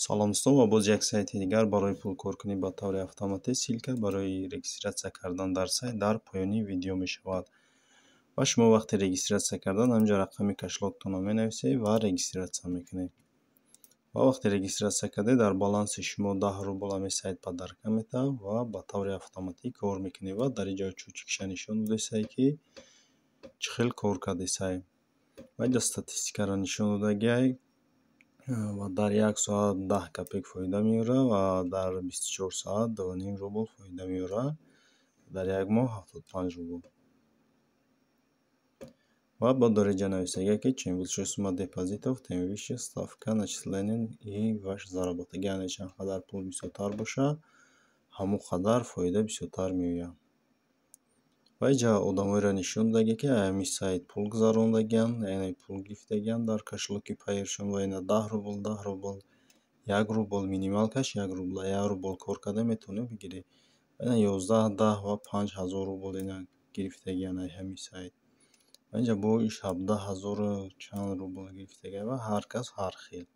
салом дӯстон ва боз як сайти дигар барои пулкоркунӣ ба таври автоматӣ ссилка барои регистратсия кардан дар сайт дар поёни видео мешавад. ва шумо вақти регистратсия кардан ҳаминҷа рақами кашлоктонро менависед ва регистратсия мекунед. ва вақти регистратсия кардед дар баланси шумо 10 рубл ҳамин сайт падарка метавад ва ба таври автоматӣ кор мекунед ва дар инҷо чӯчикша нишон додесай ки чӣ хел кор кардесай. ва инҷа статистикаро нишон додагиай ва дар 1 соат 10 копейк фоида меёра ва дар 24 соат 2,5 рубл фоида меёра, дар як моҳ 75 рубл. Ва ба дореҷа нависагиай ки чем больше сумма депозитов, тем выше ставка начисления и ваш заработок. Яъне чанд қадар пул бисёртар боша, ҳамон қадар фоида бисёртар меояд. ва инҷа одамоеро нишон додагиай ки ҳамин сайт пул гузарондагианд, яъне пул гирифтагианд дар кашлоки паершон ва ина 10 рубл, 10 рубл, 1 рубл, минималкаш 1 рубл, 1 рубл кор карда метавонед бигиред. Ина 11, 10 ва 5000 рубл ина гирифтагианд ҳамин сайт. Ва инҷа бо 17,000 чанд рубл гирифтагианд ва ҳар кас ҳар хел.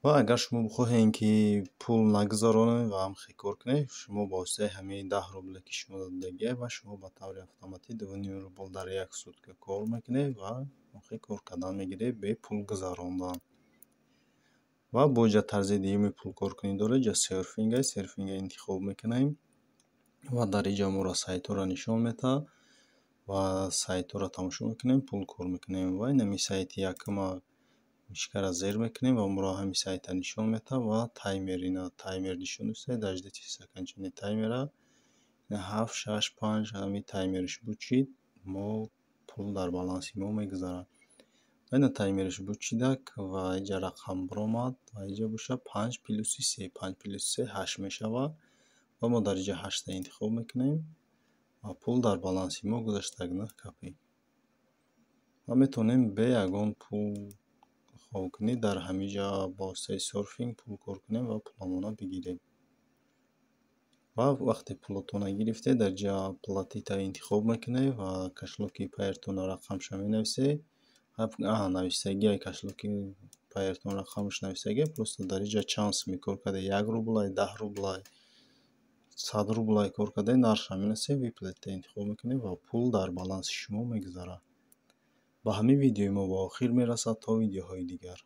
ва агар шумо бихоҳед ки пул нагузаронед ва ҳамхел кор кунед, шумо ба воситаи ҳамин 10 рубле ки шумо додагиай ва шумо ба таври автоматӣ 2,5 рубл дар як сутка кор мекунед ва ҳамхел кор кардан мегиред бе пул гузарондан. ва бо инҷа тарзи дуюми пулкоркунӣ доред, инҷа серфинга интихоб мекунем ва дар инҷа моро сайтҳоро нишон медиҳад ва сайтҳоро тамошо мекунем, пул кор мекунем. ва ин ҳамин сайти якума мишкара зер мекунем ва моро ҳамин сайта нишон медиҳад ва таймер таймер нишон додесай дар 10 секунд таймера 7, 6, 5 ҳамин таймериш бичид мо пул дар баланси мо мегузарад. ва ина таймериш бичидак ва инҷа рақам биромад ва инҷа боша 5 плюси 3 5 плюси 3 8 мешавад ва мо дар инҷа 8 интихоб мекунем ва пул дар баланси мо гузашта 9 копейк. ва метавонем бе ягон пул хобкунӣ дар ҳаминҷа бо воситаи серфинг пул кор кунем ва пуламона бигирем. ва вақте пулатона гирифтед дар инҷа платита интихоб мекунед ва кашлоки паертонро рақамша менависед. нависагиай кашлоки паертон рақамаш нависагиай, просто дар инҷа чанд сумми кор кардед, 1 рублай, 10 рублай, 100 рублай кор кардед, нархша менависед, виплата интихоб мекунед ва пул дар баланси шумо мегузарад. ба ҳамин видеои мо ба охир мерасад. То видеоҳои дигар.